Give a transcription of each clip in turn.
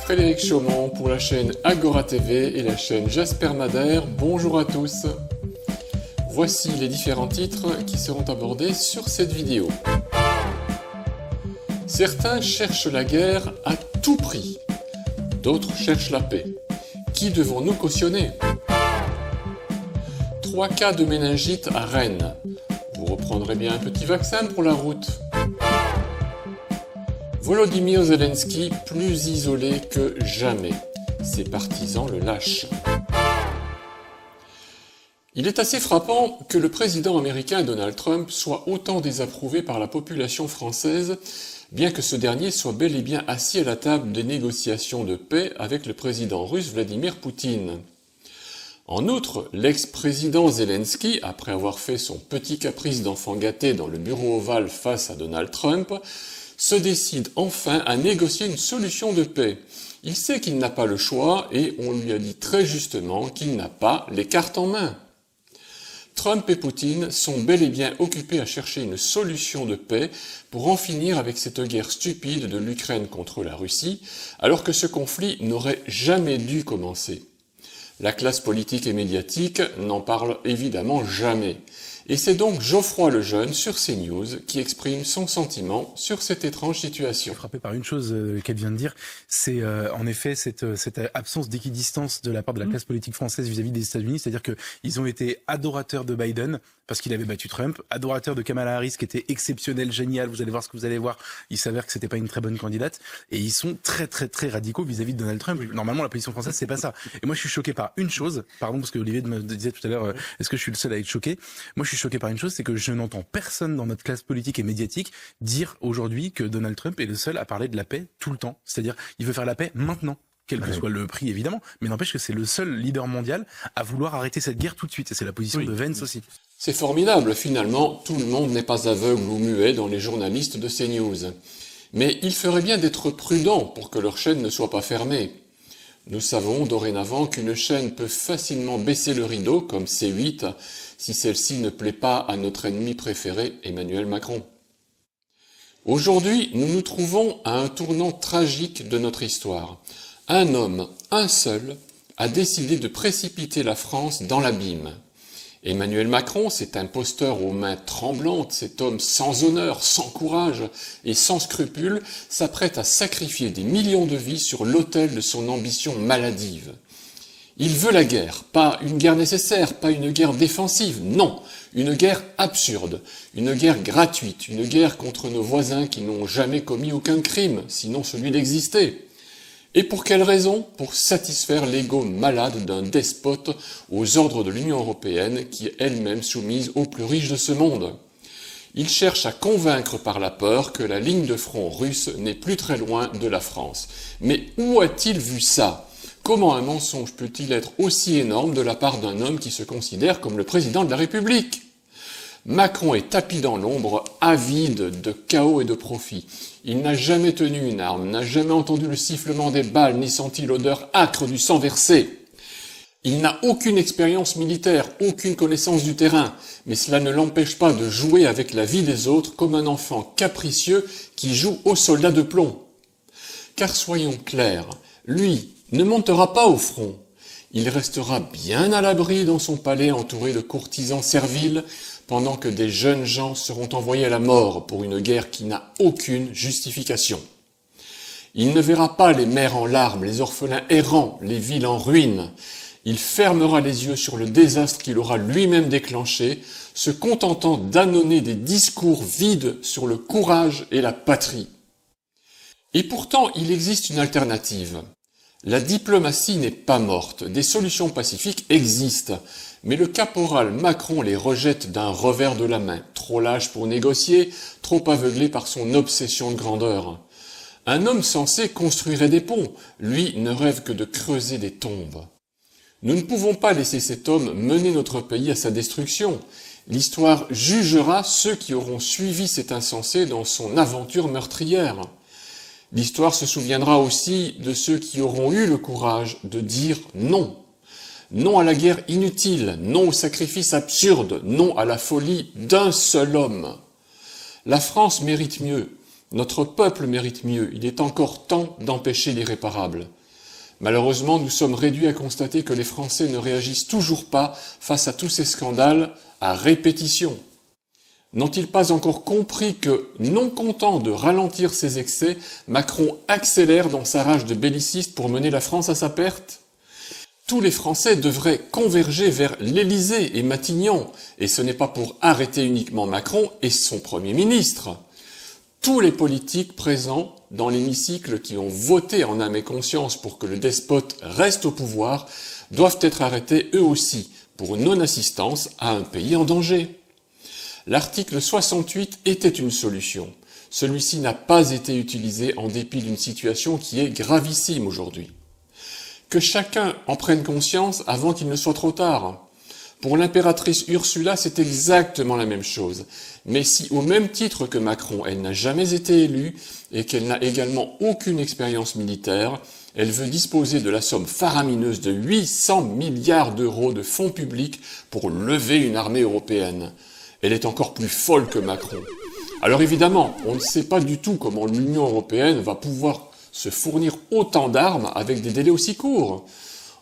Frédéric Chaumont pour la chaîne Agora TV et la chaîne Jasper Madère. Bonjour à tous. Voici les différents titres qui seront abordés sur cette vidéo. Certains cherchent la guerre à tout prix. D'autres cherchent la paix. Qui devons-nous cautionner? 3 cas de méningite à Rennes. Vous reprendrez bien un petit vaccin pour la route. Volodymyr Zelensky plus isolé que jamais. Ses partisans le lâchent. Il est assez frappant que le président américain Donald Trump soit autant désapprouvé par la population française, bien que ce dernier soit bel et bien assis à la table des négociations de paix avec le président russe Vladimir Poutine. En outre, l'ex-président Zelensky, après avoir fait son petit caprice d'enfant gâté dans le bureau ovale face à Donald Trump, se décide enfin à négocier une solution de paix. Il sait qu'il n'a pas le choix et on lui a dit très justement qu'il n'a pas les cartes en main. Trump et Poutine sont bel et bien occupés à chercher une solution de paix pour en finir avec cette guerre stupide de l'Ukraine contre la Russie, alors que ce conflit n'aurait jamais dû commencer. La classe politique et médiatique n'en parle évidemment jamais. Et c'est donc Geoffroy Lejeune sur CNews qui exprime son sentiment sur cette étrange situation. Je suis frappé par une chose qu'elle vient de dire, c'est en effet cette absence d'équidistance de la part de la classe politique française vis-à-vis des États-Unis, c'est-à-dire qu'ils ont été adorateurs de Biden parce qu'il avait battu Trump, adorateurs de Kamala Harris qui était exceptionnelle, géniale, vous allez voir ce que vous allez voir, il s'avère que c'était pas une très bonne candidate, et ils sont très très très radicaux vis-à-vis de Donald Trump. Normalement la position française c'est pas ça. Et moi je suis choqué par une chose, pardon parce que Olivier me disait tout à l'heure, est-ce que je suis le seul à être choqué? Moi je suis choqué par une chose, c'est que je n'entends personne dans notre classe politique et médiatique dire aujourd'hui que Donald Trump est le seul à parler de la paix tout le temps. C'est-à-dire, il veut faire la paix maintenant, quel que soit le prix évidemment, mais n'empêche que c'est le seul leader mondial à vouloir arrêter cette guerre tout de suite. Et c'est la position de Vance aussi. C'est formidable, finalement, tout le monde n'est pas aveugle ou muet dans les journalistes de CNews. Mais il ferait bien d'être prudent pour que leur chaîne ne soit pas fermée. Nous savons dorénavant qu'une chaîne peut facilement baisser le rideau, comme C8, si celle-ci ne plaît pas à notre ennemi préféré, Emmanuel Macron. Aujourd'hui, nous nous trouvons à un tournant tragique de notre histoire. Un homme, un seul, a décidé de précipiter la France dans l'abîme. Emmanuel Macron, cet imposteur aux mains tremblantes, cet homme sans honneur, sans courage et sans scrupules, s'apprête à sacrifier des millions de vies sur l'autel de son ambition maladive. Il veut la guerre, pas une guerre nécessaire, pas une guerre défensive, non, une guerre absurde, une guerre gratuite, une guerre contre nos voisins qui n'ont jamais commis aucun crime, sinon celui d'exister. Et pour quelle raison? Pour satisfaire l'ego malade d'un despote aux ordres de l'Union européenne qui est elle-même soumise aux plus riches de ce monde. Il cherche à convaincre par la peur que la ligne de front russe n'est plus très loin de la France. Mais où a-t-il vu ça? Comment un mensonge peut-il être aussi énorme de la part d'un homme qui se considère comme le président de la République? Macron est tapi dans l'ombre, avide de chaos et de profit. Il n'a jamais tenu une arme, n'a jamais entendu le sifflement des balles, ni senti l'odeur âcre du sang versé. Il n'a aucune expérience militaire, aucune connaissance du terrain, mais cela ne l'empêche pas de jouer avec la vie des autres comme un enfant capricieux qui joue aux soldats de plomb. Car soyons clairs, lui ne montera pas au front. Il restera bien à l'abri dans son palais entouré de courtisans serviles, pendant que des jeunes gens seront envoyés à la mort pour une guerre qui n'a aucune justification. Il ne verra pas les mères en larmes, les orphelins errants, les villes en ruines. Il fermera les yeux sur le désastre qu'il aura lui-même déclenché, se contentant d'annoncer des discours vides sur le courage et la patrie. Et pourtant, il existe une alternative. La diplomatie n'est pas morte, des solutions pacifiques existent, mais le caporal Macron les rejette d'un revers de la main, trop lâche pour négocier, trop aveuglé par son obsession de grandeur. Un homme sensé construirait des ponts, lui ne rêve que de creuser des tombes. Nous ne pouvons pas laisser cet homme mener notre pays à sa destruction. L'histoire jugera ceux qui auront suivi cet insensé dans son aventure meurtrière. L'histoire se souviendra aussi de ceux qui auront eu le courage de dire non. Non à la guerre inutile, non au sacrifice absurde, non à la folie d'un seul homme. La France mérite mieux, notre peuple mérite mieux, il est encore temps d'empêcher l'irréparable. Malheureusement, nous sommes réduits à constater que les Français ne réagissent toujours pas face à tous ces scandales à répétition. N'ont-ils pas encore compris que, non content de ralentir ses excès, Macron accélère dans sa rage de belliciste pour mener la France à sa perte ? Tous les Français devraient converger vers l'Élysée et Matignon, et ce n'est pas pour arrêter uniquement Macron et son Premier ministre. Tous les politiques présents dans l'hémicycle qui ont voté en âme et conscience pour que le despote reste au pouvoir doivent être arrêtés eux aussi pour non-assistance à un pays en danger. L'article 68 était une solution. Celui-ci n'a pas été utilisé en dépit d'une situation qui est gravissime aujourd'hui. Que chacun en prenne conscience avant qu'il ne soit trop tard. Pour l'impératrice Ursula, c'est exactement la même chose. Mais si, au même titre que Macron, elle n'a jamais été élue et qu'elle n'a également aucune expérience militaire, elle veut disposer de la somme faramineuse de 800 milliards d'euros de fonds publics pour lever une armée européenne. Elle est encore plus folle que Macron. Alors évidemment, on ne sait pas du tout comment l'Union européenne va pouvoir se fournir autant d'armes avec des délais aussi courts.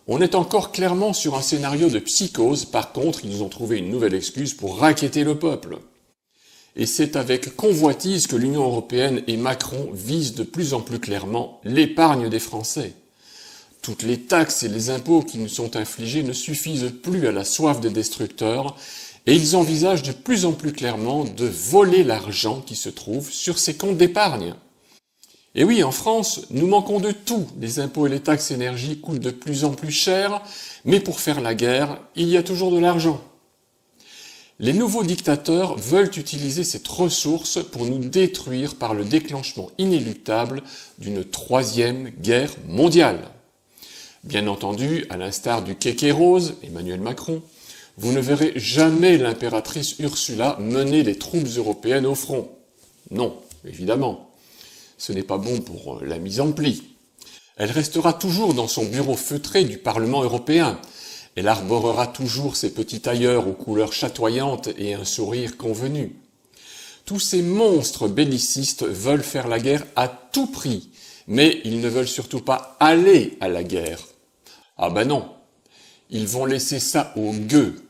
On est encore clairement sur un scénario de psychose, par contre, ils nous ont trouvé une nouvelle excuse pour racketter le peuple. Et c'est avec convoitise que l'Union européenne et Macron visent de plus en plus clairement l'épargne des Français. Toutes les taxes et les impôts qui nous sont infligés ne suffisent plus à la soif des destructeurs, et ils envisagent de plus en plus clairement de voler l'argent qui se trouve sur ces comptes d'épargne. Et oui, en France, nous manquons de tout. Les impôts et les taxes énergie coûtent de plus en plus cher, mais pour faire la guerre, il y a toujours de l'argent. Les nouveaux dictateurs veulent utiliser cette ressource pour nous détruire par le déclenchement inéluctable d'une troisième guerre mondiale. Bien entendu, à l'instar du kéké rose, Emmanuel Macron, vous ne verrez jamais l'impératrice Ursula mener les troupes européennes au front. Non, évidemment. Ce n'est pas bon pour la mise en pli. Elle restera toujours dans son bureau feutré du Parlement européen. Elle arborera toujours ses petits tailleurs aux couleurs chatoyantes et un sourire convenu. Tous ces monstres bellicistes veulent faire la guerre à tout prix, mais ils ne veulent surtout pas aller à la guerre. Ah ben non, ils vont laisser ça aux gueux,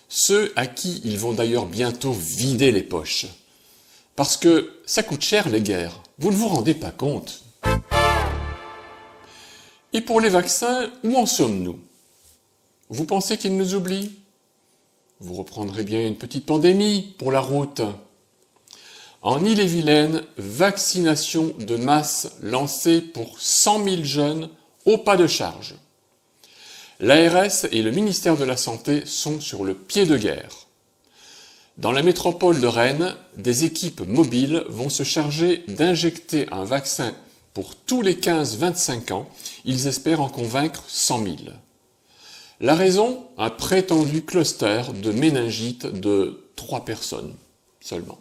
ceux à qui ils vont d'ailleurs bientôt vider les poches. Parce que ça coûte cher les guerres, vous ne vous rendez pas compte. Et pour les vaccins, où en sommes-nous ? Vous pensez qu'ils nous oublient ? Vous reprendrez bien une petite pandémie pour la route. En Ille-et-Vilaine, vaccination de masse lancée pour 100 000 jeunes au pas de charge. L'ARS et le ministère de la Santé sont sur le pied de guerre. Dans la métropole de Rennes, des équipes mobiles vont se charger d'injecter un vaccin pour tous les 15-25 ans. Ils espèrent en convaincre 100 000. La raison ? Un prétendu cluster de méningite de 3 personnes seulement.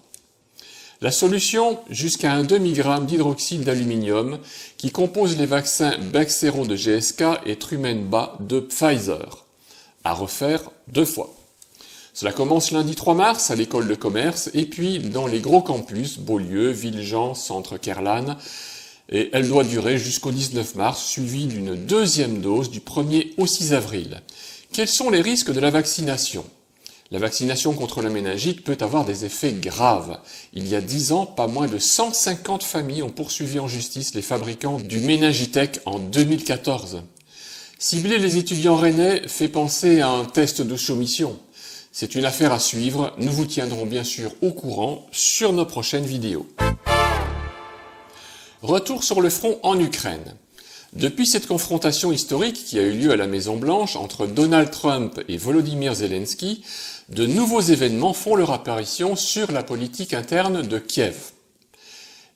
La solution ? Jusqu'à un demi-gramme d'hydroxyde d'aluminium qui compose les vaccins Bexsero de GSK et Trumenba de Pfizer. À refaire 2 fois. Cela commence lundi 3 mars à l'école de commerce et puis dans les gros campus, Beaulieu, Villejean, Centre Kerlan. Et elle doit durer jusqu'au 19 mars, suivie d'une deuxième dose du 1er au 6 avril. Quels sont les risques de la vaccination ? La vaccination contre la méningite peut avoir des effets graves. Il y a 10 ans, pas moins de 150 familles ont poursuivi en justice les fabricants du Méningitec en 2014. Cibler les étudiants rennais fait penser à un test de soumission. C'est une affaire à suivre, nous vous tiendrons bien sûr au courant sur nos prochaines vidéos. Retour sur le front en Ukraine. Depuis cette confrontation historique qui a eu lieu à la Maison-Blanche entre Donald Trump et Volodymyr Zelensky, de nouveaux événements font leur apparition sur la politique interne de Kiev.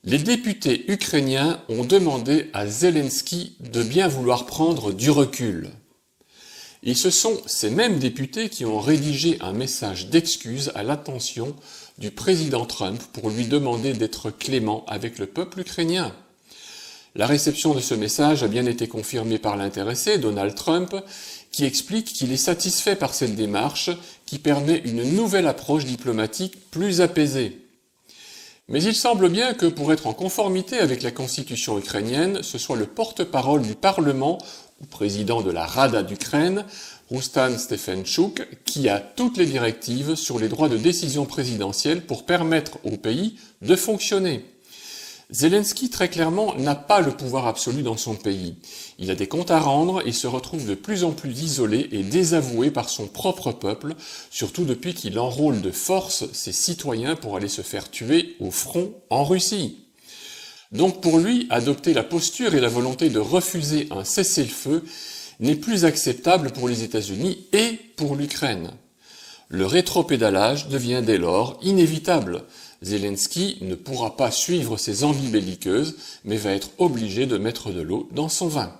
Les députés ukrainiens ont demandé à Zelensky de bien vouloir prendre du recul. Et ce sont ces mêmes députés qui ont rédigé un message d'excuse à l'attention du président Trump pour lui demander d'être clément avec le peuple ukrainien. La réception de ce message a bien été confirmée par l'intéressé, Donald Trump, qui explique qu'il est satisfait par cette démarche qui permet une nouvelle approche diplomatique plus apaisée. Mais il semble bien que pour être en conformité avec la constitution ukrainienne, ce soit le porte-parole du Parlement ou président de la Rada d'Ukraine, Rustan Stefantchouk, qui a toutes les directives sur les droits de décision présidentielle pour permettre au pays de fonctionner. Zelensky, très clairement, n'a pas le pouvoir absolu dans son pays. Il a des comptes à rendre et se retrouve de plus en plus isolé et désavoué par son propre peuple, surtout depuis qu'il enrôle de force ses citoyens pour aller se faire tuer au front en Russie. Donc pour lui, adopter la posture et la volonté de refuser un cessez-le-feu n'est plus acceptable pour les États-Unis et pour l'Ukraine. Le rétropédalage devient dès lors inévitable. Zelensky ne pourra pas suivre ses envies belliqueuses, mais va être obligé de mettre de l'eau dans son vin.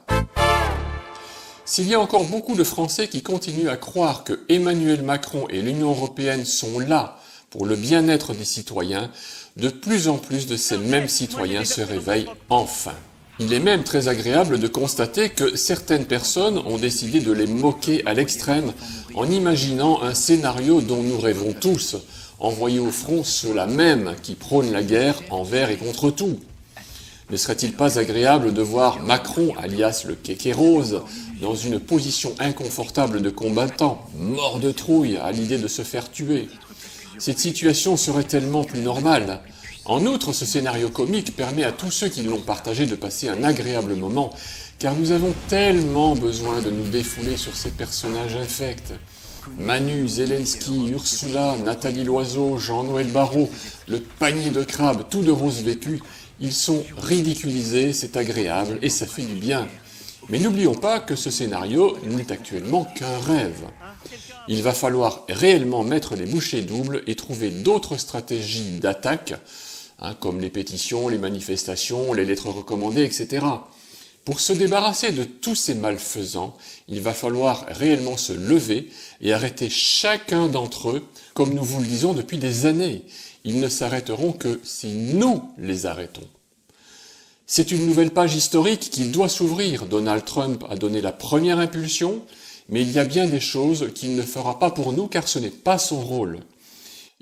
S'il y a encore beaucoup de Français qui continuent à croire que Emmanuel Macron et l'Union européenne sont là pour le bien-être des citoyens, de plus en plus de ces mêmes citoyens se réveillent enfin. Il est même très agréable de constater que certaines personnes ont décidé de les moquer à l'extrême en imaginant un scénario dont nous rêvons tous, envoyer au front ceux-là même qui prônent la guerre envers et contre tout. Ne serait-il pas agréable de voir Macron, alias le kéké rose, dans une position inconfortable de combattant, mort de trouille à l'idée de se faire tuer? Cette situation serait tellement plus normale. En outre, ce scénario comique permet à tous ceux qui l'ont partagé de passer un agréable moment, car nous avons tellement besoin de nous défouler sur ces personnages infects. Manu, Zelensky, Ursula, Nathalie Loiseau, Jean-Noël Barrot, le panier de crabes, tout de rose vécu, ils sont ridiculisés, c'est agréable et ça fait du bien. Mais n'oublions pas que ce scénario n'est actuellement qu'un rêve. Il va falloir réellement mettre les bouchées doubles et trouver d'autres stratégies d'attaque, comme les pétitions, les manifestations, les lettres recommandées, etc. Pour se débarrasser de tous ces malfaisants, il va falloir réellement se lever et arrêter chacun d'entre eux, comme nous vous le disons depuis des années. Ils ne s'arrêteront que si nous les arrêtons. C'est une nouvelle page historique qui doit s'ouvrir. Donald Trump a donné la première impulsion, mais il y a bien des choses qu'il ne fera pas pour nous car ce n'est pas son rôle.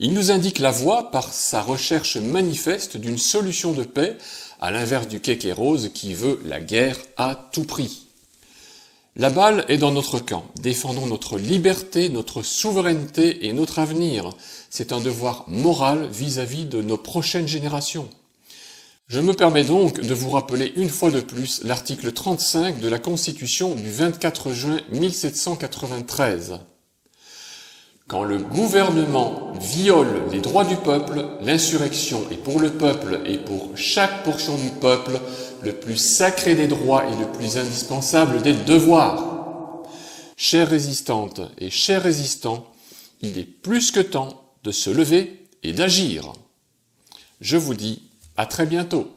Il nous indique la voie par sa recherche manifeste d'une solution de paix, à l'inverse du kéké rose qui veut la guerre à tout prix. La balle est dans notre camp. Défendons notre liberté, notre souveraineté et notre avenir. C'est un devoir moral vis-à-vis de nos prochaines générations. Je me permets donc de vous rappeler une fois de plus l'article 35 de la Constitution du 24 juin 1793. Quand le gouvernement viole les droits du peuple, l'insurrection est pour le peuple et pour chaque portion du peuple le plus sacré des droits et le plus indispensable des devoirs. Chères résistantes et chers résistants, il est plus que temps de se lever et d'agir. Je vous dis à très bientôt.